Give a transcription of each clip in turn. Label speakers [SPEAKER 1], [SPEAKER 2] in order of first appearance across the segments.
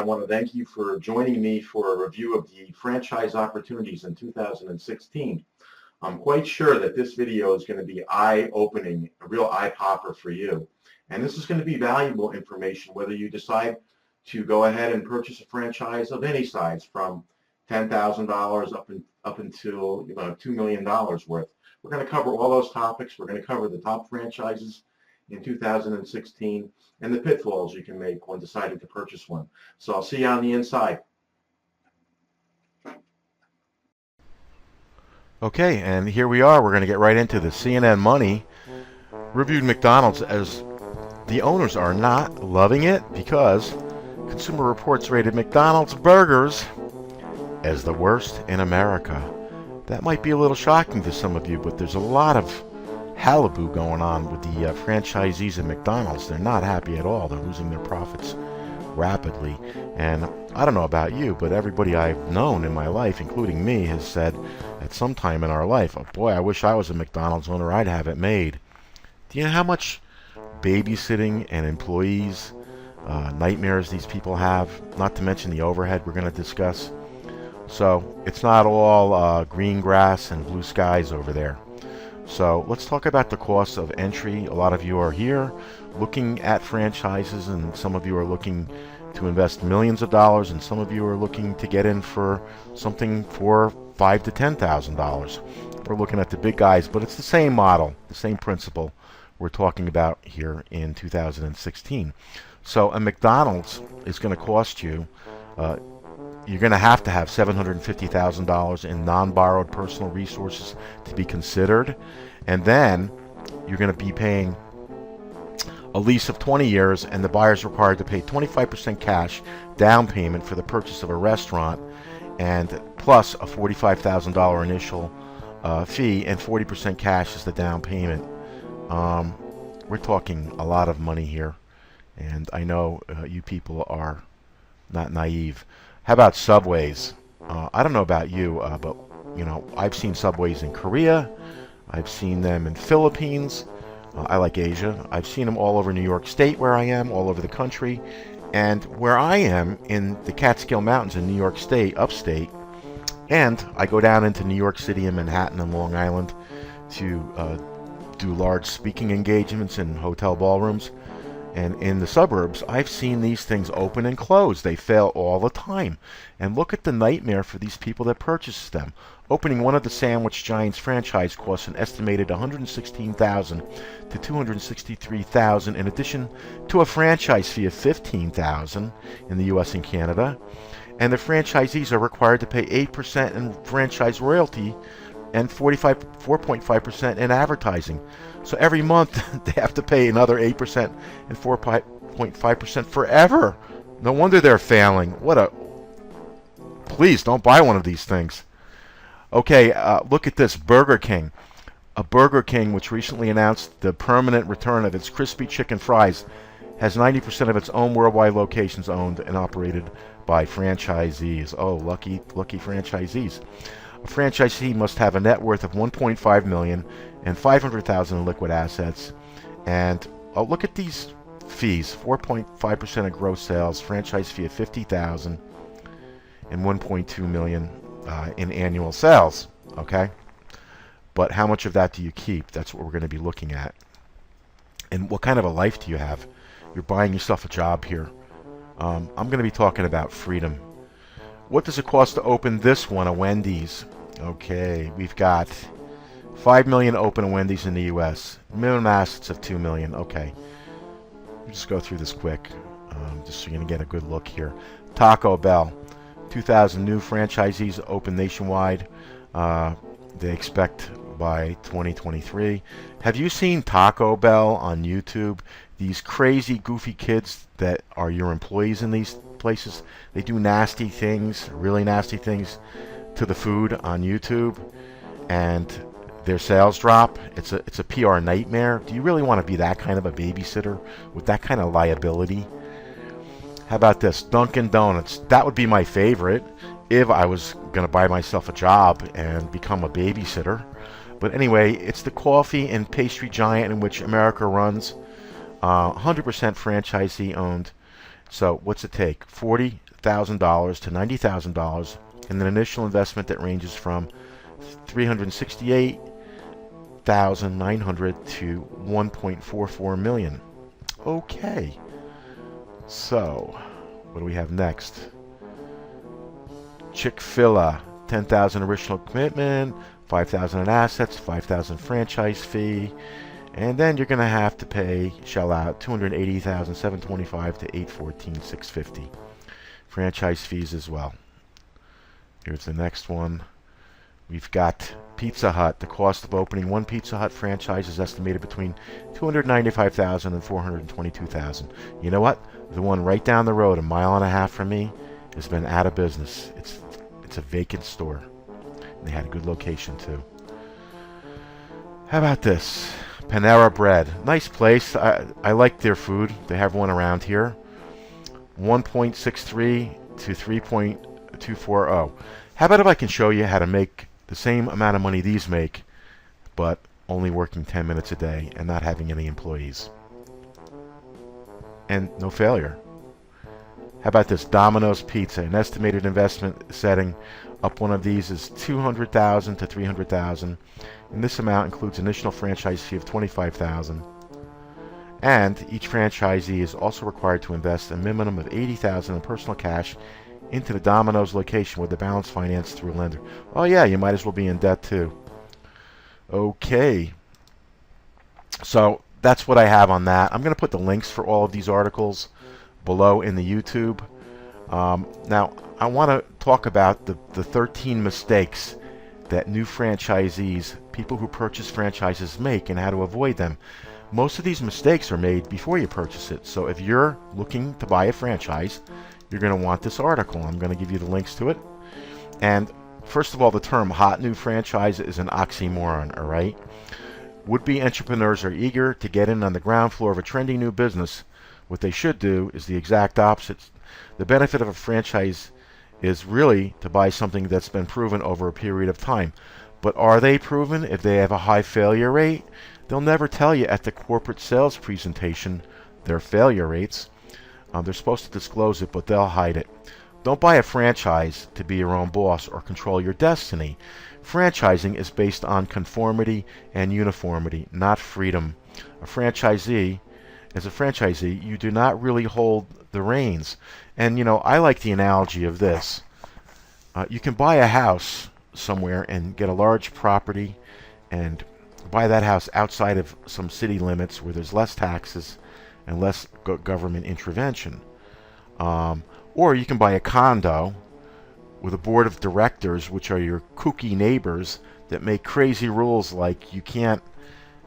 [SPEAKER 1] I want to thank you for joining me for a review of the franchise opportunities in 2016. I'm quite sure that this video is going to be eye-opening, a real eye-popper for you. And this is going to be valuable information whether you decide to go ahead and purchase a franchise of any size from $10,000 up until $2 million worth. We're going to cover all those topics. We're going to cover the top franchises in 2016 and the pitfalls you can make when deciding to purchase one. So I'll see you on the inside.
[SPEAKER 2] Okay, and here we are. We're going to get right into the CNN Money reviewed McDonald's as the owners are not loving it because Consumer Reports rated McDonald's burgers as the worst in America. That might be a little shocking to some of you, but there's a lot of hullabaloo going on with the franchisees at McDonald's. They're not happy at all. They're losing their profits rapidly. And I don't know about you, but everybody I've known in my life, including me, has said at some time in our life, oh boy, I wish I was a McDonald's owner. I'd have it made. Do you know how much babysitting and employees nightmares these people have? Not to mention the overhead we're going to discuss. So it's not all green grass and blue skies over there. So let's talk about the cost of entry. A lot of you are here looking at franchises, and some of you are looking to invest millions of dollars, and some of you are looking to get in for something for $5,000 to $10,000. We're looking at the big guys, but it's the same model, the same principle we're talking about here in 2016. So a McDonald's is going to cost you, you're going to have $750,000 in non-borrowed personal resources to be considered, and then you're going to be paying a lease of 20 years, and the buyer's required to pay 25% cash down payment for the purchase of a restaurant, and plus a $45,000 initial fee, and 40% cash is the down payment. We're talking a lot of money here, and I know you people are not naive. How about Subways? I don't know about you, but I've seen Subways in Korea. I've seen them in Philippines. I like Asia. I've seen them all over New York State where I am, all over the country. And where I am in the Catskill Mountains in New York State, upstate, and I go down into New York City and Manhattan and Long Island to do large speaking engagements in hotel ballrooms. And in the suburbs, I've seen these things open and close. They fail all the time. And look at the nightmare for these people that purchase them. Opening one of the Sandwich Giants franchise costs an estimated $116,000 to $263,000, in addition to a franchise fee of $15,000 in the U.S. and Canada. And the franchisees are required to pay 8% in franchise royalty and 4.5% in advertising. So every month they have to pay another 8% and 4.5% forever. No wonder they're failing. Please don't buy one of these things. Okay, look at this, Burger King. A Burger King which recently announced the permanent return of its crispy chicken fries has 90% of its own worldwide locations owned and operated by franchisees. Oh, lucky franchisees. A franchisee must have a net worth of $1.5 million and $500,000 in liquid assets. And look at these fees: 4.5% of gross sales, franchise fee of $50,000, and $1.2 million in annual sales. Okay, but how much of that do you keep? That's what we're going to be looking at. And what kind of a life do you have? You're buying yourself a job here. I'm going to be talking about freedom. What does it cost to open this one, a Wendy's? Okay, we've got 5 million open a Wendy's in the U.S. Minimum assets of 2 million. Okay, we'll just go through this quick, just so you're going to get a good look here. Taco Bell, 2,000 new franchisees open nationwide. They expect by 2023. Have you seen Taco Bell on YouTube? These crazy, goofy kids that are your employees in these places, they do nasty things, really nasty things to the food on YouTube, and their sales drop. It's a PR nightmare. Do you really want to be that kind of a babysitter with that kind of liability? How about this? Dunkin' Donuts. That would be my favorite if I was going to buy myself a job and become a babysitter. But anyway, it's the coffee and pastry giant in which America runs. 100% franchisee owned. So what's it take? $40,000 to $90,000, and an initial investment that ranges from $368,900 to $1.44 million. Okay. So, what do we have next? Chick-fil-A, $10,000 original commitment, $5,000 in assets, $5,000 franchise fee, and then you're going to have to shell out $280,725 to $814,650. Franchise fees as well. Here's the next one. We've got Pizza Hut. The cost of opening one Pizza Hut franchise is estimated between $295,000 and $422,000. You know what? The one right down the road, a mile and a half from me, has been out of business. It's a vacant store. And they had a good location too. How about this? Panera Bread. Nice place. I like their food. They have one around here. 1.63 to 3.240. How about if I can show you how to make the same amount of money these make, but only working 10 minutes a day and not having any employees? And no failure. How about this? Domino's Pizza. An estimated investment setting up one of these is $200,000 to $300,000. And this amount includes initial franchise fee of $25,000. And each franchisee is also required to invest a minimum of $80,000 in personal cash into the Domino's location with the balance financed through a lender. Oh yeah, you might as well be in debt too. Okay. So that's what I have on that. I'm going to put the links for all of these articles below in the YouTube. Now, I want to talk about the 13 mistakes that new franchisees, people who purchase franchises, make and how to avoid them. Most of these mistakes are made before you purchase it. So if you're looking to buy a franchise, you're going to want this article. I'm going to give you the links to it. And first of all, the term hot new franchise is an oxymoron, all right? Would-be entrepreneurs are eager to get in on the ground floor of a trendy new business. What they should do is the exact opposite. The benefit of a franchise is really to buy something that's been proven over a period of time. But are they proven? If they have a high failure rate, they'll never tell you at the corporate sales presentation their failure rates. They're supposed to disclose it, but they'll hide it. Don't buy a franchise to be your own boss or control your destiny. Franchising is based on conformity and uniformity, not freedom. As a franchisee, you do not really hold the reins. And, you know, I like the analogy of this. You can buy a house somewhere and get a large property and buy that house outside of some city limits where there's less taxes and less government intervention. Or you can buy a condo with a board of directors, which are your kooky neighbors that make crazy rules like you can't,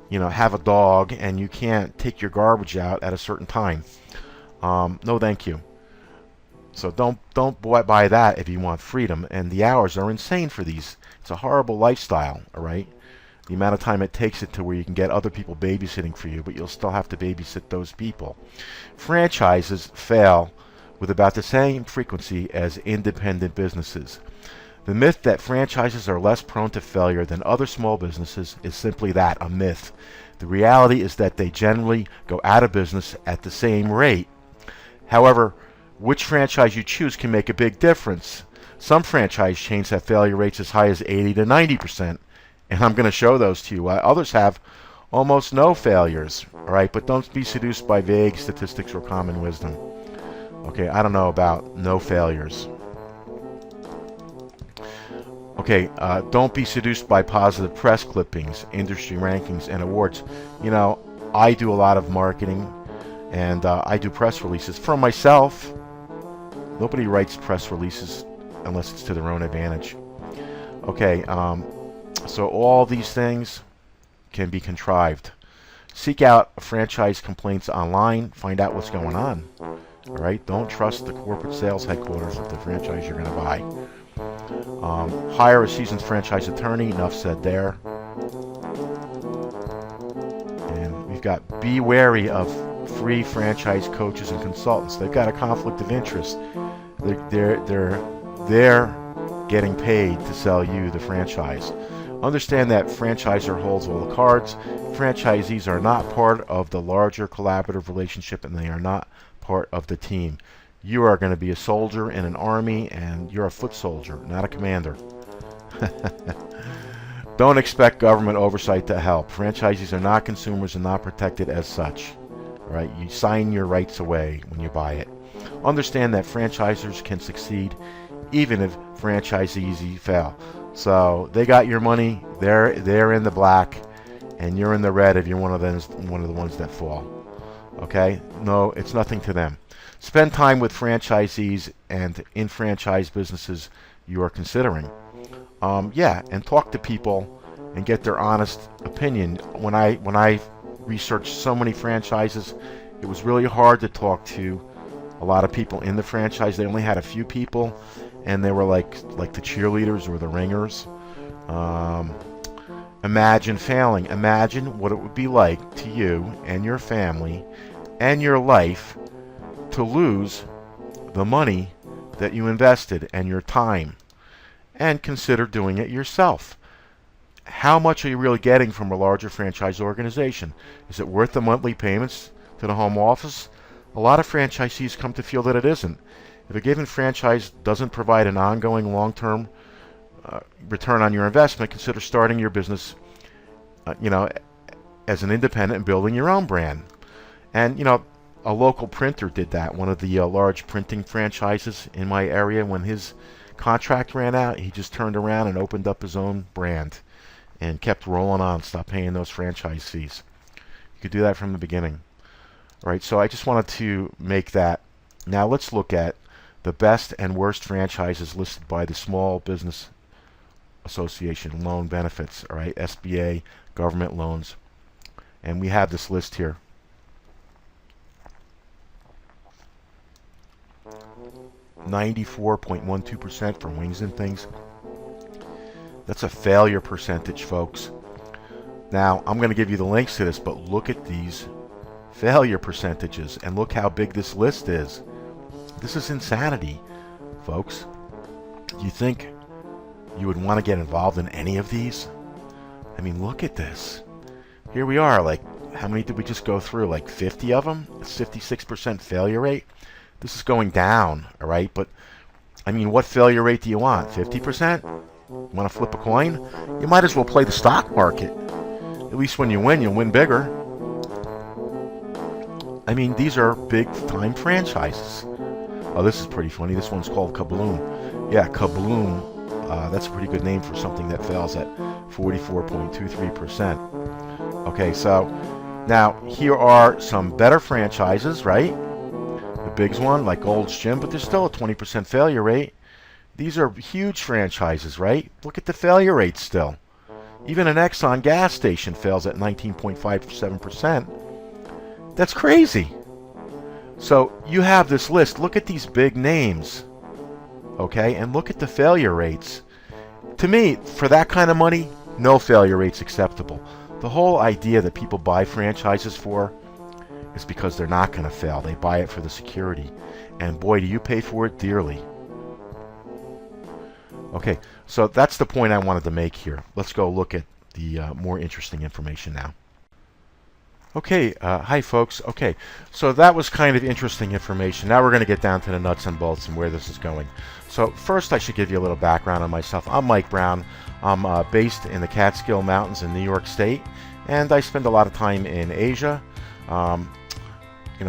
[SPEAKER 2] you know, have a dog and you can't take your garbage out at a certain time. No, thank you. So don't buy that if you want freedom. And the hours are insane for these. It's a horrible lifestyle, all right? The amount of time it takes it to where you can get other people babysitting for you, but you'll still have to babysit those people. Franchises fail with about the same frequency as independent businesses. The myth that franchises are less prone to failure than other small businesses is simply that, a myth. The reality is that they generally go out of business at the same rate. However, which franchise you choose can make a big difference. Some franchise chains have failure rates as high as 80 to 90%, and I'm going to show those to you. Others have almost no failures, all right? But don't be seduced by vague statistics or common wisdom. Okay, I don't know about no failures. Okay, don't be seduced by positive press clippings, industry rankings, and awards. You know, I do a lot of marketing, and I do press releases for myself. Nobody writes press releases unless it's to their own advantage. Okay, so all these things can be contrived. Seek out franchise complaints online. Find out what's going on. All right, don't trust the corporate sales headquarters of the franchise you're going to buy. Hire a seasoned franchise attorney. Enough said there. And we've got be wary of free franchise coaches and consultants. They've got a conflict of interest. They're getting paid to sell you the franchise. Understand that franchisor holds all the cards. Franchisees are not part of the larger collaborative relationship, and they are not part of the team. You are going to be a soldier in an army, and you're a foot soldier, not a commander. Don't expect government oversight to help. Franchisees are not consumers and not protected as such. Right? You sign your rights away when you buy it. Understand that franchisors can succeed even if franchisees fail. So they got your money. They're in the black, and you're in the red if you're one of the ones that fall. Okay? No, it's nothing to them. Spend time with franchisees and in franchise businesses you are considering. Yeah, and talk to people and get their honest opinion. When I researched so many franchises, it was really hard to talk to a lot of people in the franchise. They only had a few people, and they were like the cheerleaders or the ringers. Imagine failing. Imagine what it would be like to you and your family and your life to lose the money that you invested and your time, and consider doing it yourself. How much are you really getting from a larger franchise organization? Is it worth the monthly payments to the home office? A lot of franchisees come to feel that it isn't. If a given franchise doesn't provide an ongoing long-term return on your investment, consider starting your business as an independent and building your own brand. And a local printer did that. One of the large printing franchises in my area, when his contract ran out, he just turned around and opened up his own brand and kept rolling on, stopped paying those franchise fees. You could do that from the beginning. All right, so I just wanted to make that. Now let's look at the best and worst franchises listed by the Small Business Association loan benefits, all right, SBA, government loans. And we have this list here. .12% for Wings and Things. That's a failure percentage, folks. Now, I'm going to give you the links to this, but look at these failure percentages and look how big this list is. This is insanity, folks. You think you would want to get involved in any of these? I mean, look at this. Here we are, like, how many did we just go through? Like 50 of them? It's 56% failure rate. This is going down, all right? But, I mean, what failure rate do you want? 50%? You want to flip a coin? You might as well play the stock market. At least when you win, you'll win bigger. I mean, these are big-time franchises. Oh, this is pretty funny. This one's called Kabloom. Yeah, Kabloom. That's a pretty good name for something that fails at 44.23%. Okay, so now here are some better franchises, right? The Big's one, like Gold's Gym, but there's still a 20% failure rate. These are huge franchises, right? Look at the failure rate still. Even an Exxon gas station fails at 19.57%. That's crazy. So you have this list. Look at these big names, okay? And look at the failure rates. To me, for that kind of money, no failure rate's acceptable. The whole idea that people buy franchises for is because they're not going to fail. They buy it for the security. And boy, do you pay for it dearly. Okay, so that's the point I wanted to make here. Let's go look at the more interesting information now. Okay, hi folks. Okay, so that was kind of interesting information. Now we're going to get down to the nuts and bolts and where this is going. So first I should give you a little background on myself. I'm Mike Brown. I'm based in the Catskill Mountains in New York State, and I spend a lot of time in Asia.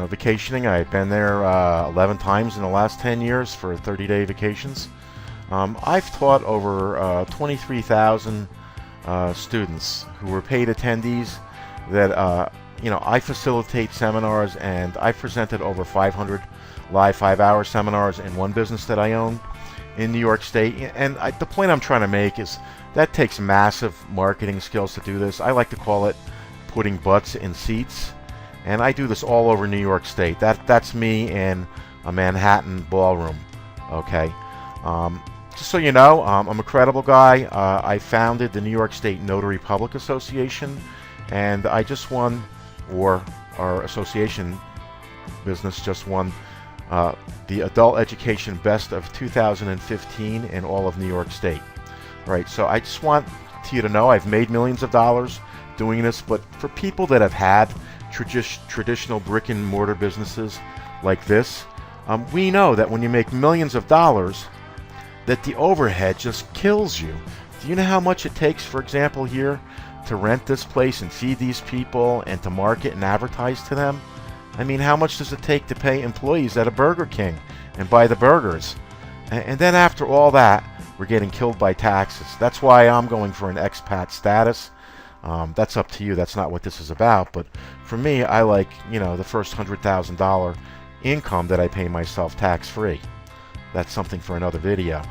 [SPEAKER 2] Vacationing. I've been there 11 times in the last 10 years for 30-day vacations. I've taught over 23,000 students who were paid attendees that I facilitate seminars, and I've presented over 500 live 5-hour seminars in one business that I own in New York State. And the point I'm trying to make is that takes massive marketing skills to do this. I like to call it putting butts in seats. And I do this all over New York State. That's me in a Manhattan ballroom, okay? Just so you know, I'm a credible guy. I founded the New York State Notary Public Association, and I just won, or our association business just won the Adult Education Best of 2015 in all of New York State. Right, so I just want you to know I've made millions of dollars doing this, but for people that have had traditional brick and mortar businesses like this, we know that when you make millions of dollars, that the overhead just kills you. Do you know how much it takes, for example, here to rent this place and feed these people and to market and advertise to them? I mean, how much does it take to pay employees at a Burger King and buy the burgers? And then after all that, we're getting killed by taxes. That's why I'm going for an expat status. That's up to you. That's not what this is about. But for me, I like, the first $100,000 income that I pay myself tax-free. That's something for another video.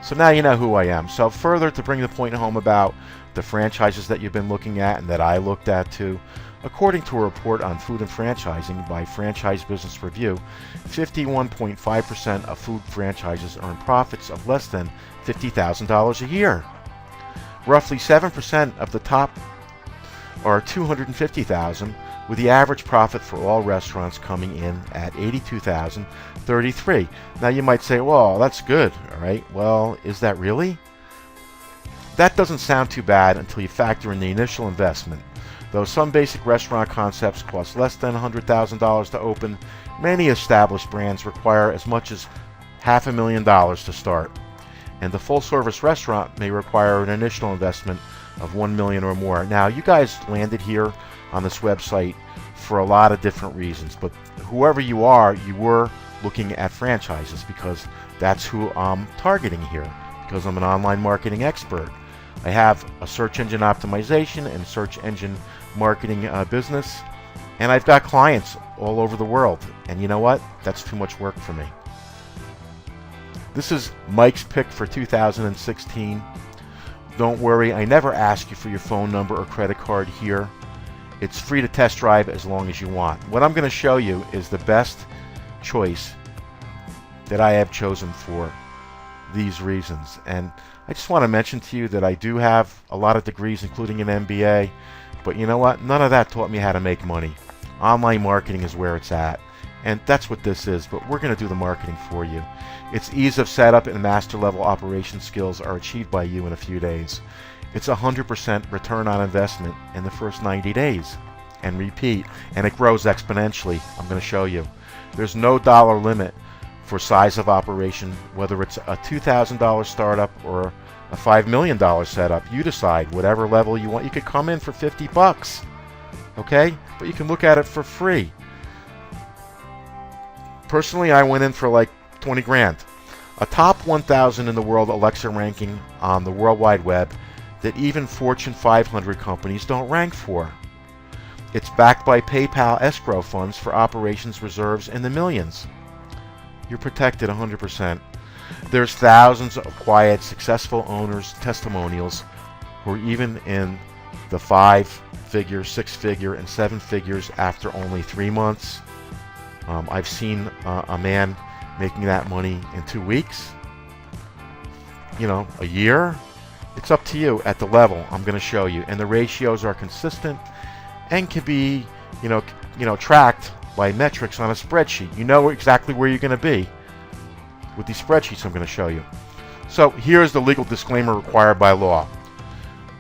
[SPEAKER 2] So now you know who I am. So further to bring the point home about the franchises that you've been looking at and that I looked at too, according to a report on food and franchising by Franchise Business Review, 51.5% of food franchises earn profits of less than $50,000 a year. Roughly 7% of the top are $250,000, with the average profit for all restaurants coming in at $82,033. Now you might say, well, that's good, all right? Well, is that really? That doesn't sound too bad until you factor in the initial investment. Though some basic restaurant concepts cost less than $100,000 to open, many established brands require as much as $500,000 to start. And the full-service restaurant may require an initial investment of $1 million or more. Now, you guys landed here on this website for a lot of different reasons, but whoever you are, you were looking at franchises because that's who I'm targeting here, because I'm an online marketing expert. I have a search engine optimization and search engine marketing business, and I've got clients all over the world. And you know what? That's too much work for me. This is Mike's pick for 2016. Don't worry, I never ask you for your phone number or credit card here. It's free to test drive as long as you want. What I'm going to show you is the best choice that I have chosen for these reasons. And I just want to mention to you that I do have a lot of degrees, including an MBA, but you know what? None of that taught me how to make money. Online marketing is where it's at, and that's what this is, but we're going to do the marketing for you. Its ease of setup and master level operation skills are achieved by you in a few days. It's 100% return on investment in the first 90 days, and repeat, and it grows exponentially. I'm going to show you. There's no dollar limit for size of operation, whether it's a $2,000 startup or a $5 million setup. You decide whatever level you want. You could come in for 50 bucks, okay? But you can look at it for free. Personally, I went in for like 20 grand. A top 1,000 in the world Alexa ranking on the World Wide Web that even Fortune 500 companies don't rank for. It's backed by PayPal escrow funds for operations reserves in the millions. You're protected 100%. There's thousands of quiet, successful owners' testimonials who are even in the 5-figure, 6-figure, and 7 figures after only 3 months. I've seen a man making that money in 2 weeks, a year. It's up to you at the level I'm going to show you, and the ratios are consistent and can be, tracked by metrics on a spreadsheet. You know exactly where you're going to be with these spreadsheets I'm going to show you. So here's the legal disclaimer required by law.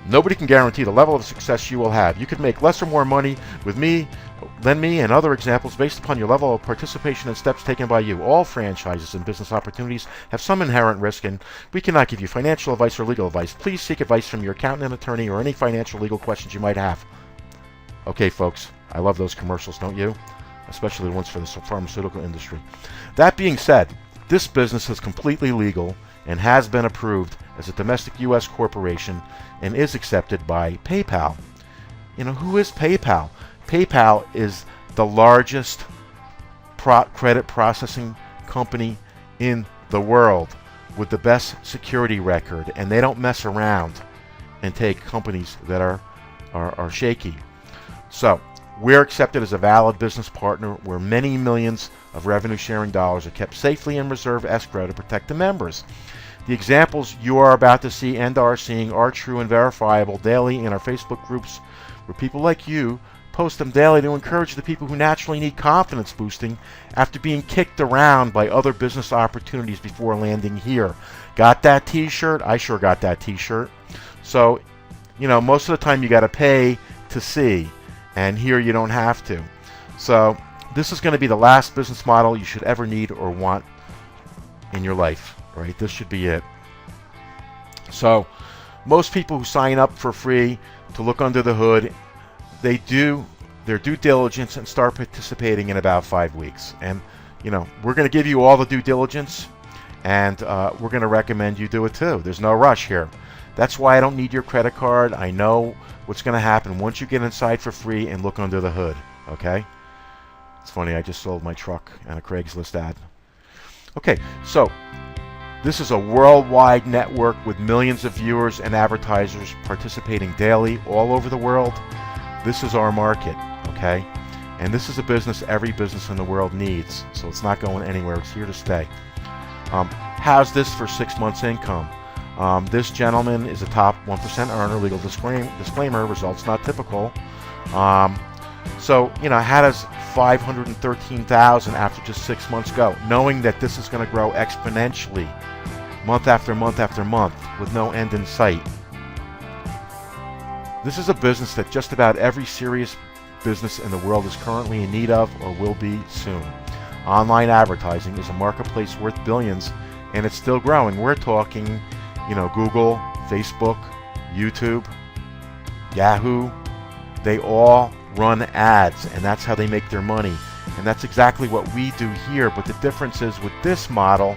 [SPEAKER 2] Nobody can guarantee the level of success you will have. You could make less or more money with me than me and other examples based upon your level of participation and steps taken by you. All franchises and business opportunities have some inherent risk, and we cannot give you financial advice or legal advice. Please seek advice from your accountant and attorney or any financial legal questions you might have. Okay, folks, I love those commercials, don't you? Especially the ones for the pharmaceutical industry. That being said, this business is completely legal and has been approved as a domestic U.S. corporation and is accepted by PayPal. Who is PayPal? PayPal is the largest credit processing company in the world with the best security record, and they don't mess around and take companies that are shaky. So we're accepted as a valid business partner where many millions of revenue sharing dollars are kept safely in reserve escrow to protect the members. The examples you are about to see and are seeing are true and verifiable daily in our Facebook groups where people like you post them daily to encourage the people who naturally need confidence boosting after being kicked around by other business opportunities before landing here. Got that t-shirt? I sure got that t-shirt. So, you know, most of the time you got to pay to see, and here you don't have to. So this is going to be the last business model you should ever need or want in your life, right? This should be it. So most people who sign up for free to look under the hood, they do their due diligence and start participating in about 5 weeks. And, you know, we're going to give you all the due diligence, and we're going to recommend you do it too. There's no rush here. That's why I don't need your credit card. I know what's going to happen once you get inside for free and look under the hood, okay? It's funny, I just sold my truck on a Craigslist ad. Okay, so this is a worldwide network with millions of viewers and advertisers participating daily all over the world. This is our market, okay? And this is a business every business in the world needs, so it's not going anywhere. It's here to stay. How's this for 6 months income? This gentleman is a top 1% earner. Legal disclaimer, results not typical. So, you know, how does $513,000 after just 6 months go? Knowing that this is going to grow exponentially month after month after month with no end in sight. This is a business that just about every serious business in the world is currently in need of or will be soon. Online advertising is a marketplace worth billions, and it's still growing. We're talking, you know, Google, Facebook, YouTube, Yahoo. They all run ads, and that's how they make their money. And that's exactly what we do here, but the difference is with this model,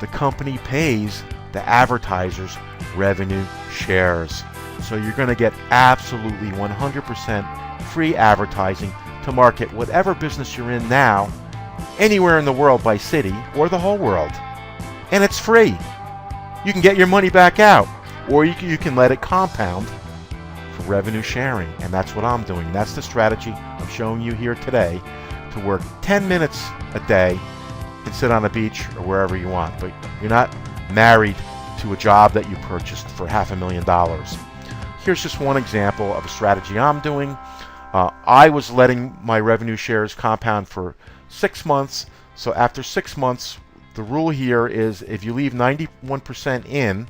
[SPEAKER 2] the company pays the advertisers revenue shares. So you're going to get absolutely 100% free advertising to market whatever business you're in now, anywhere in the world by city or the whole world. And it's free. You can get your money back out, or you can let it compound for revenue sharing. And that's what I'm doing. That's the strategy I'm showing you here today, to work 10 minutes a day and sit on a beach or wherever you want. But you're not married to a job that you purchased for $500,000. Here's just one example of a strategy I'm doing. I was letting my revenue shares compound for 6 months. So after 6 months, the rule here is if you leave 91% in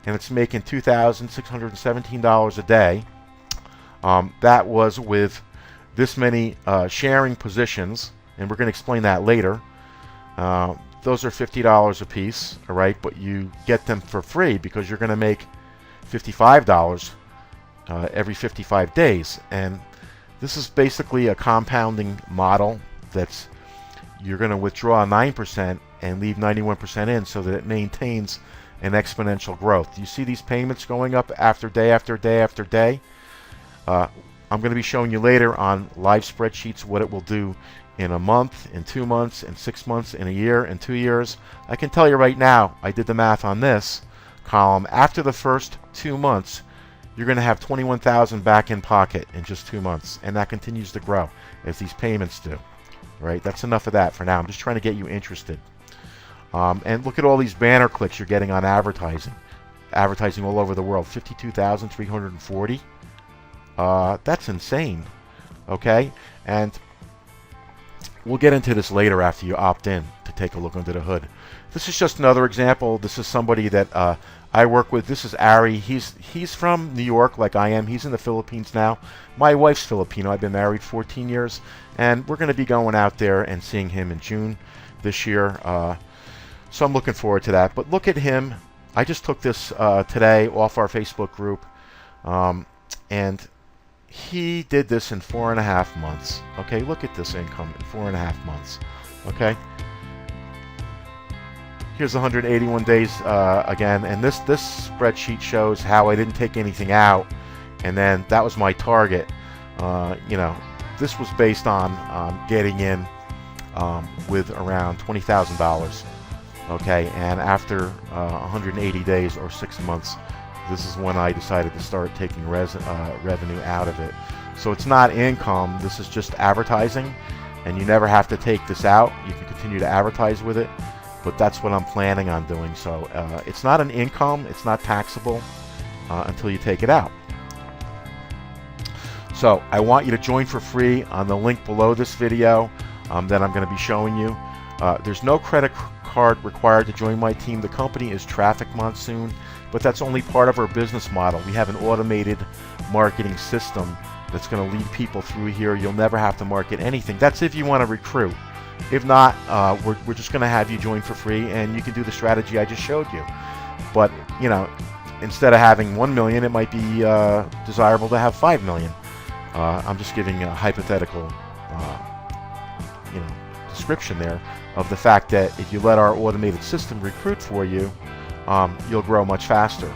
[SPEAKER 2] and it's making $2,617 a day, that was with this many sharing positions, and we're going to explain that later. Those are $50 a piece, all right, but you get them for free because you're going to make $55 every 55 days. And this is basically a compounding model that's you're going to withdraw 9% and leave 91% in so that it maintains an exponential growth. Do you see these payments going up after day after day after day? I'm going to be showing you later on live spreadsheets what it will do in a month, in 2 months, in 6 months, in a year, in 2 years. I can tell you right now, I did the math on this column. After the first 2 months, you're going to have $21,000 back in pocket in just 2 months, and that continues to grow as these payments do. Right? That's enough of that for now. I'm just trying to get you interested. And look at all these banner clicks you're getting on advertising. Advertising all over the world. 52,340. That's insane. Okay? And we'll get into this later after you opt in to take a look under the hood. This is just another example. This is somebody that I work with. This is Ari. He's from New York like I am. He's in the Philippines now. My wife's Filipino. I've been married 14 years. And we're going to be going out there and seeing him in June this year. So I'm looking forward to that. But look at him. I just took this today off our Facebook group. And he did this in 4.5 months. Okay, look at this income in 4.5 months. Okay. Here's 181 days again, and this spreadsheet shows how I didn't take anything out, and then that was my target. You know, this was based on getting in with around $20,000. Okay, and after 180 days or 6 months, this is when I decided to start taking revenue out of it. So it's not income. This is just advertising, and you never have to take this out. You can continue to advertise with it. But that's what I'm planning on doing. So it's not an income, it's not taxable until you take it out. So I want you to join for free on the link below this video that I'm going to be showing you. There's no credit card required to join my team. The company is Traffic Monsoon, but that's only part of our business model. We have an automated marketing system that's going to lead people through here. You'll never have to market anything. That's if you want to recruit. If not, we're just going to have you join for free, and you can do the strategy I just showed you. But, you know, instead of having 1 million, it might be desirable to have 5 million. I'm just giving a hypothetical description there of the fact that if you let our automated system recruit for you, you'll grow much faster.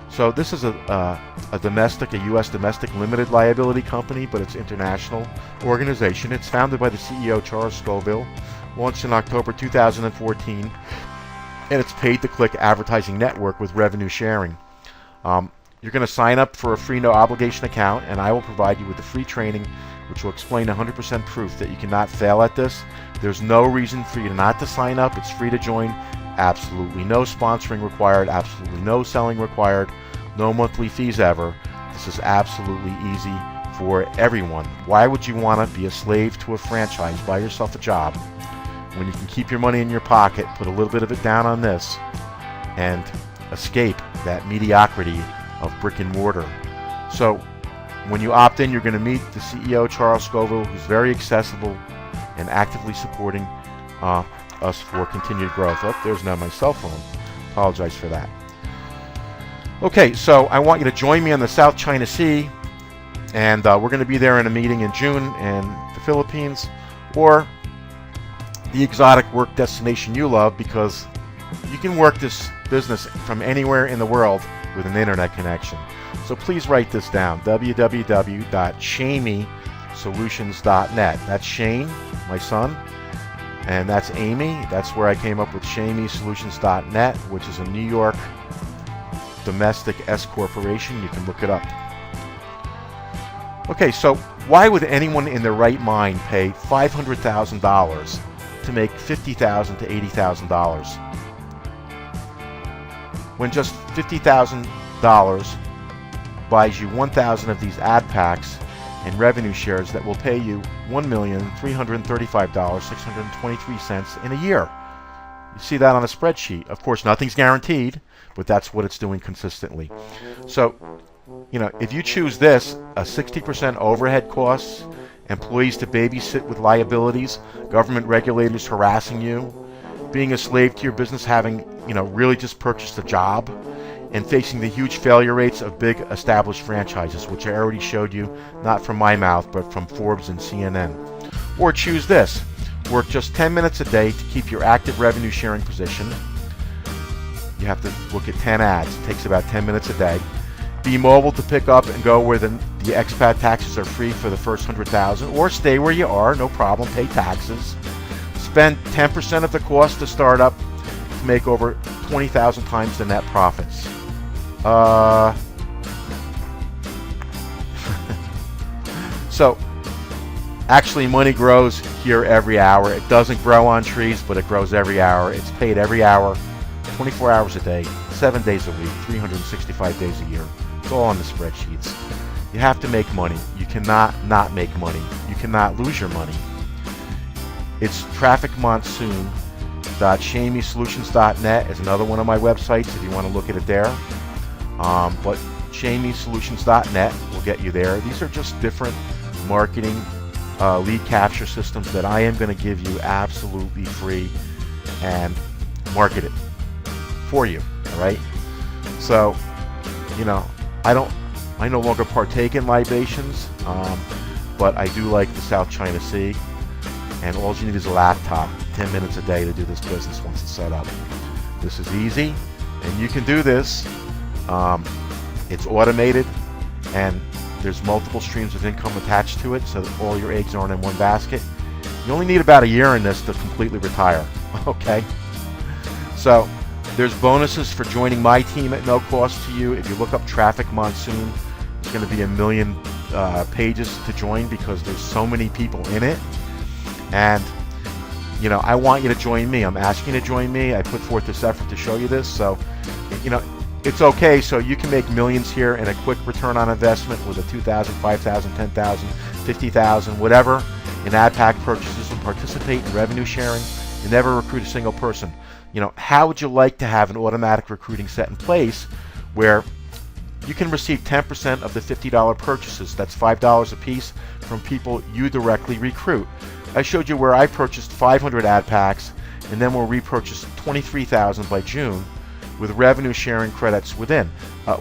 [SPEAKER 2] So this is a U.S. domestic limited liability company, but it's an international organization. It's founded by the CEO, Charles Scoville, launched in October 2014, and it's paid-to-click advertising network with revenue sharing. You're going to sign up for a free no-obligation account, and I will provide you with the free training which will explain 100% proof that you cannot fail at this. There's no reason for you not to sign up. It's free to join. Absolutely no sponsoring required. Absolutely no selling required. No monthly fees ever. This is absolutely easy for everyone. Why would you want to be a slave to a franchise, buy yourself a job, when you can keep your money in your pocket, put a little bit of it down on this, and escape that mediocrity of brick and mortar? So when you opt in, you're going to meet the CEO, Charles Scoville, who's very accessible and actively supporting us for continued growth. Oh, there's now my cell phone. Apologize for that. Okay, so I want you to join me on the South China Sea, and we're going to be there in a meeting in June in the Philippines, or the exotic work destination you love, because you can work this business from anywhere in the world with an internet connection. So please write this down, www.ShameeSolutions.net. That's Shane, my son, and that's Amy. That's where I came up with ShameeSolutions.net, which is a New York domestic S corporation. You can look it up. Okay, so why would anyone in their right mind pay $500,000 to make $50,000 to $80,000 when just $50,000 buys you 1,000 of these ad packs and revenue shares that will pay you $1,335,623 in a year? You see that on a spreadsheet. Of course, nothing's guaranteed, but that's what it's doing consistently. So, you know, if you choose this, a 60% overhead costs, employees to babysit with liabilities, government regulators harassing you, being a slave to your business, having, you know, really just purchased a job, and facing the huge failure rates of big established franchises, which I already showed you, not from my mouth, but from Forbes and CNN. Or choose this. Work just 10 minutes a day to keep your active revenue sharing position. You have to look at 10 ads. It takes about 10 minutes a day. Be mobile to pick up and go where the expat taxes are free for the first 100,000, or stay where you are, no problem, pay taxes. Spend 10% of the cost to start up to make over 20,000 times the net profits. So, actually, money grows here every hour. It doesn't grow on trees, but it grows every hour. It's paid every hour, 24 hours a day, 7 days a week, 365 days a year. It's all on the spreadsheets. You have to make money. You cannot not make money. You cannot lose your money. It's trafficmonsoon.ShameeSolutions.net is another one of my websites if you want to look at it there. But ShameeSolutions.net will get you there. These are just different marketing lead capture systems that I am going to give you absolutely free and market it for you. All right. So, you know, I no longer partake in libations, but I do like the South China Sea, and all you need is a laptop, 10 minutes a day to do this business once it's set up. This is easy, and you can do this. It's automated, and there's multiple streams of income attached to it, so that all your eggs aren't in one basket. You only need about a year in this to completely retire. Okay? So, there's bonuses for joining my team at no cost to you. If you look up Traffic Monsoon, it's going to be 1 million pages to join because there's so many people in it. And, you know, I want you to join me. I'm asking you to join me. I put forth this effort to show you this. So, you know, it's okay, so you can make millions here in a quick return on investment with a 2,000, 5,000, 10,000, 50,000, whatever, in ad pack purchases, and participate in revenue sharing and never recruit a single person. You know, how would you like to have an automatic recruiting set in place where you can receive 10% of the $50 purchases, that's $5 a piece, from people you directly recruit? I showed you where I purchased 500 ad packs and then we'll repurchase 23,000 by June with revenue sharing credits within.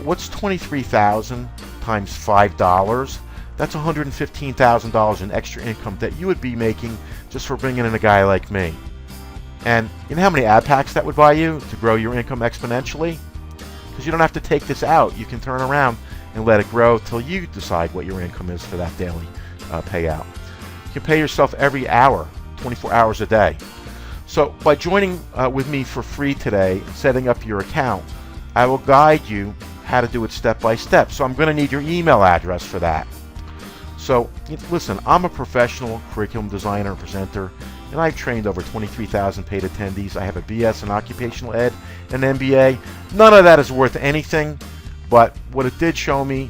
[SPEAKER 2] What's 23,000 times $5? That's $115,000 in extra income that you would be making just for bringing in a guy like me. And you know how many ad packs that would buy you to grow your income exponentially? Because you don't have to take this out. You can turn around and let it grow till you decide what your income is for that daily payout. You can pay yourself every hour, 24 hours a day. So by joining with me for free today and setting up your account, I will guide you how to do it step by step. So I'm going to need your email address for that. So listen, I'm a professional curriculum designer and presenter, and I've trained over 23,000 paid attendees. I have a BS in occupational ed and an MBA. None of that is worth anything, but what it did show me,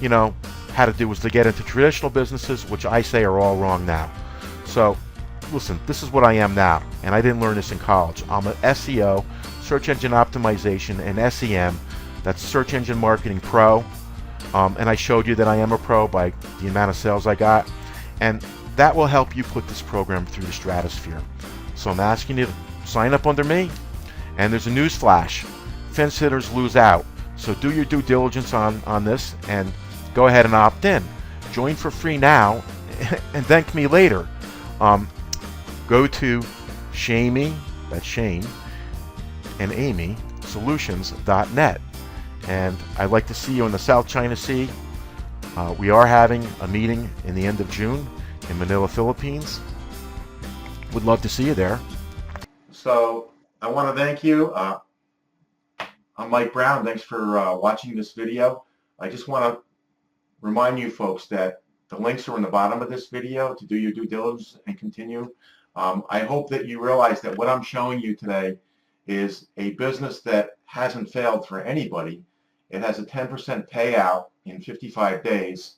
[SPEAKER 2] you know, how to do was to get into traditional businesses, which I say are all wrong now. So listen, this is what I am now, and I didn't learn this in college. I'm an SEO, search engine optimization, and SEM, that's search engine marketing pro, and I showed you that I am a pro by the amount of sales I got, and that will help you put this program through the stratosphere. So I'm asking you to sign up under me, and there's a news flash. Fence sitters lose out, so do your due diligence on this and go ahead and opt in. Join for free now and thank me later. Go to Shamey, that's Shane, and Amy Solutions.net. And I'd like to see you in the South China Sea. We are having a meeting in the end of June in Manila, Philippines. Would love to see you there.
[SPEAKER 1] So I want to thank you. I'm Mike Brown. Thanks for watching this video. I just want to remind you folks that the links are in the bottom of this video to do your due diligence and continue. I hope that you realize that what I'm showing you today is a business that hasn't failed for anybody. It has a 10% payout in 55 days.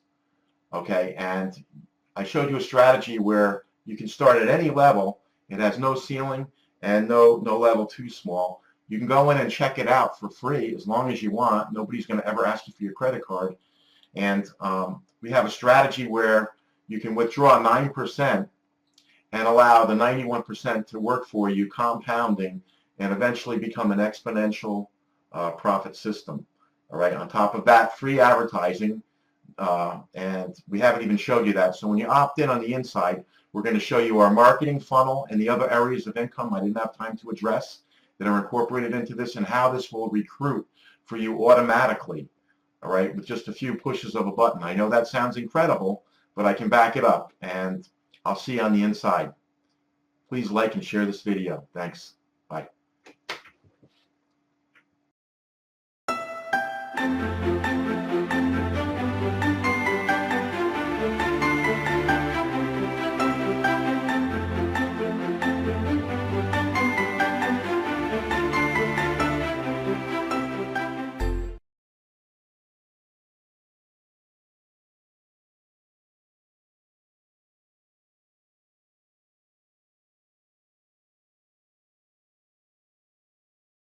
[SPEAKER 1] Okay, and I showed you a strategy where you can start at any level. It has no ceiling and no level too small. You can go in and check it out for free as long as you want. Nobody's going to ever ask you for your credit card. And we have a strategy where you can withdraw 9% and allow the 91% to work for you, compounding, and eventually become an exponential profit system. All right. On top of that, free advertising, and we haven't even showed you that. So when you opt in on the inside, we're going to show you our marketing funnel and the other areas of income I didn't have time to address that are incorporated into this, and how this will recruit for you automatically. All right, with just a few pushes of a button. I know that sounds incredible, but I can back it up, and I'll see you on the inside. Please like and share this video. Thanks. Bye.